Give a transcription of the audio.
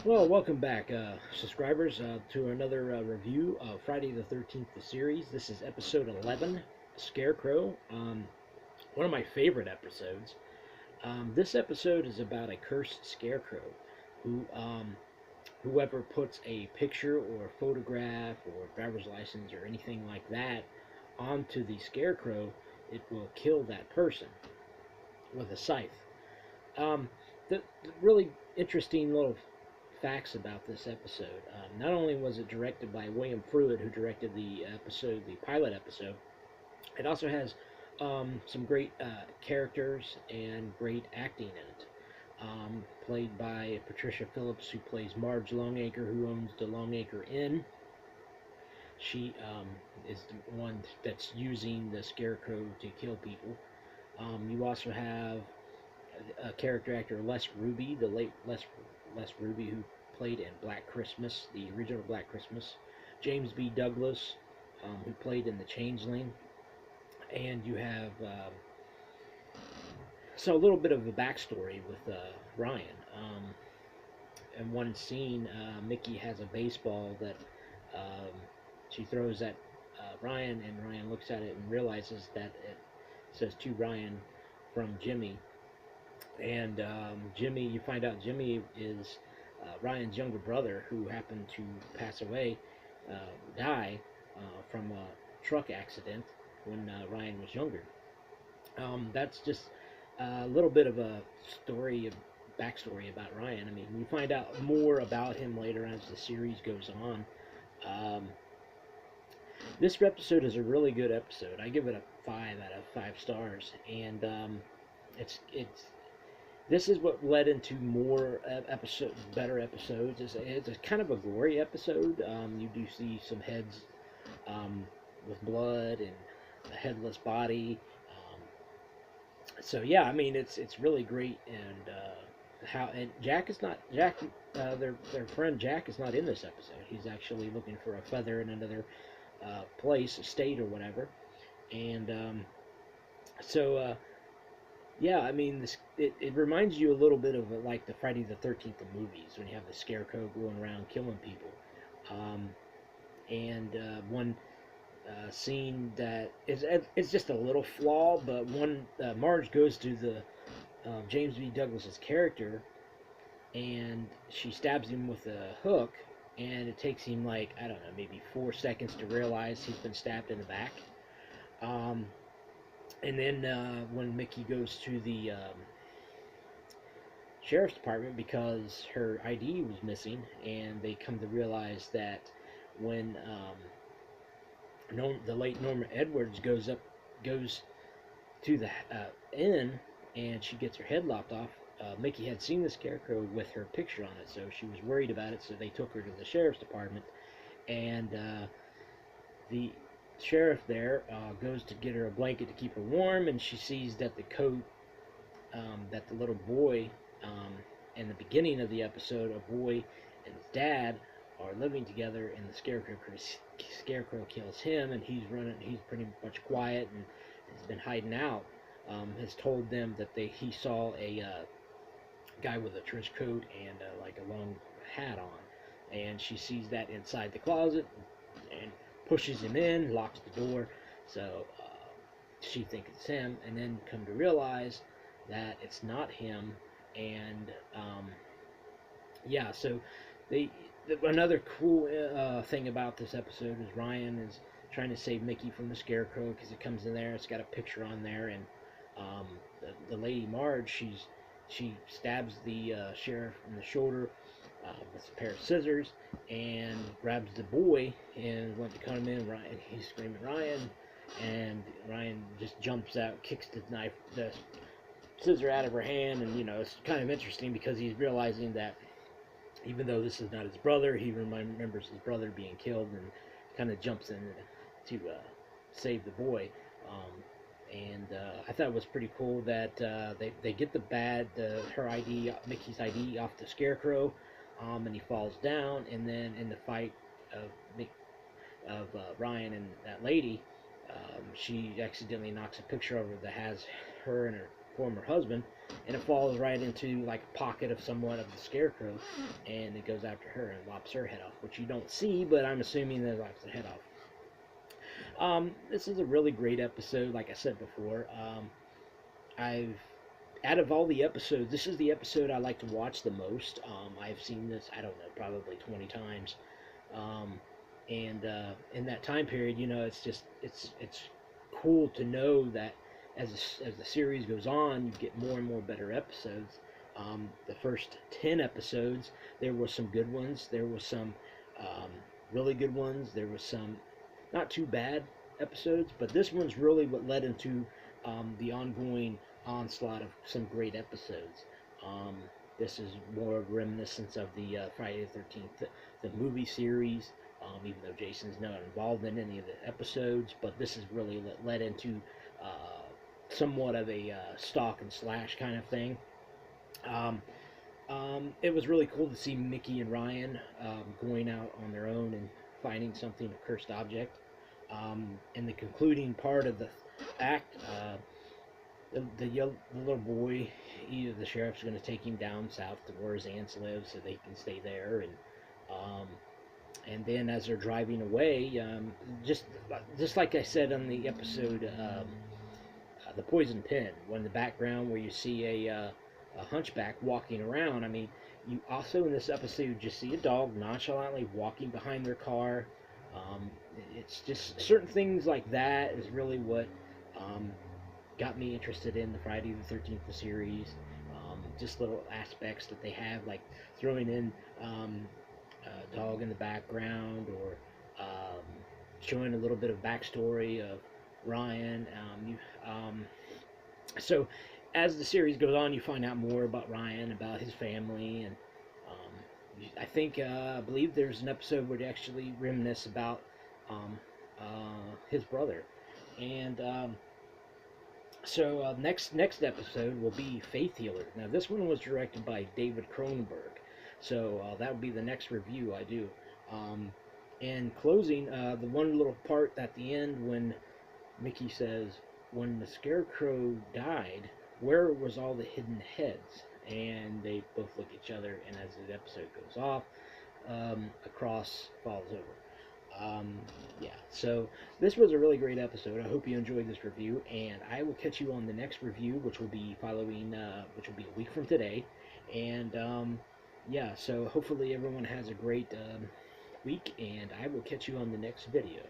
Well, welcome back, subscribers, to another review of Friday the 13th, the series. This is episode 11, Scarecrow. One of my favorite episodes. This episode is about a cursed scarecrow who, whoever puts a picture or photograph or driver's license or anything like that onto the scarecrow, it will kill that person with a scythe. Um, the really interesting little facts about this episode. Not only was it directed by William Fruitt, who directed the episode, the pilot episode, it also has some great characters and great acting in it. Played by Patricia Phillips, who plays Marge Longacre, who owns the Longacre Inn. She is the one that's using the Scarecrow to kill people. You also have a character actor Les Ruby, the late Les Ruby, who played in Black Christmas, the original Black Christmas. James B. Douglas, who played in The Changeling, and you have so a little bit of a backstory with Ryan. In one scene, Mickey has a baseball that um, she throws at Ryan, and Ryan looks at it and realizes that it says to Ryan from Jimmy. And Jimmy, you find out Jimmy is Ryan's younger brother who happened to pass away, die from a truck accident when Ryan was younger. That's just a little bit of a story, a backstory about Ryan. I mean, you find out more about him later as the series goes on. Um, this episode is a really good episode. I give it a 5 out of 5 stars, and it's this is what led into more better episodes. It's a kind of a gory episode. You do see some heads with blood and a headless body. So yeah, I mean it's really great, and how and Jack is not Jack. Their friend Jack is not in this episode. He's actually looking for a feather in another place, a state or whatever, and so. Yeah, I mean, it reminds you a little bit of like the Friday the 13th movies when you have the Scarecrow going around killing people. Um, and one scene that is it's just a little flaw, but one Marge goes to the James B. Douglas's character and she stabs him with a hook, and it takes him like I don't know maybe 4 seconds to realize he's been stabbed in the back. Um, and then when Mickey goes to the sheriff's department because her ID was missing, and they come to realize that when the late Norma Edwards goes to the inn and she gets her head lopped off. Mickey had seen the scarecrow with her picture on it, so she was worried about it. So they took her to the sheriff's department, and the sheriff there goes to get her a blanket to keep her warm, and she sees that the coat that the little boy, in the beginning of the episode, a boy and his dad are living together, and the scarecrow kills him, and he's pretty much quiet and has been hiding out. Has told them that he saw a guy with a trench coat and like a long hat on, and she sees that inside the closet and pushes him in, locks the door, so she thinks it's him, and then come to realize that it's not him, and yeah, so another cool thing about this episode is Ryan is trying to save Mickey from the Scarecrow because it comes in there, it's got a picture on there, and the lady Marge, she stabs the sheriff in the shoulder with a pair of scissors and grabs the boy and went to cut him in. Ryan, he's screaming Ryan, and Ryan just jumps out, kicks the scissor out of her hand, and it's kind of interesting because he's realizing that even though this is not his brother, he remembers his brother being killed and kind of jumps in to save the boy. And I thought it was pretty cool that they get her ID, Mickey's ID, off the Scarecrow, and he falls down, and then in the fight of Ryan and that lady, she accidentally knocks a picture over that has her and her former husband, and it falls right into like a pocket of somewhat of the Scarecrow, and it goes after her and lops her head off, which you don't see, but I'm assuming that it lops the head off. This is a really great episode, like I said before. I've Out of all the episodes, this is the episode I like to watch the most. I've seen this, I don't know, probably 20 times. Um, and in that time period, you know, it's cool to know that as the series goes on, you get more and more better episodes. The first 10 episodes, there were some good ones. There were some um, really good ones. There was some not too bad episodes, but this one's really what led into the ongoing onslaught of some great episodes. Um, this is more reminiscence of the Friday the 13th, the movie series, even though Jason's not involved in any of the episodes, but this is really led into somewhat of a stalk and slash kind of thing. Um, it was really cool to see Mickey and Ryan going out on their own and finding something, a cursed object. In the concluding part of the act, the little boy, the sheriff's going to take him down south to where his aunts live so they can stay there. Um, and then as they're driving away, just like I said on the episode, The Poison Pen, when in the background where you see a hunchback walking around, I mean, you also in this episode just see a dog nonchalantly walking behind their car. It's just certain things like that is really what got me interested in the Friday the 13th series. Just little aspects that they have, like throwing in a dog in the background, or showing a little bit of backstory of Ryan. So as the series goes on, you find out more about Ryan, about his family, and I believe there's an episode where they actually reminisce about his brother. And next episode will be Faith Healer. Now this one was directed by David Cronenberg, so that would be the next review I do. And closing, the one little part at the end when Mickey says, "When the Scarecrow died, where was all the hidden heads?" And they both look at each other, and as the episode goes off, a cross falls over. Yeah, so this was a really great episode. I hope you enjoyed this review, and I will catch you on the next review, which will be which will be a week from today. And yeah, so hopefully everyone has a great week, and I will catch you on the next video.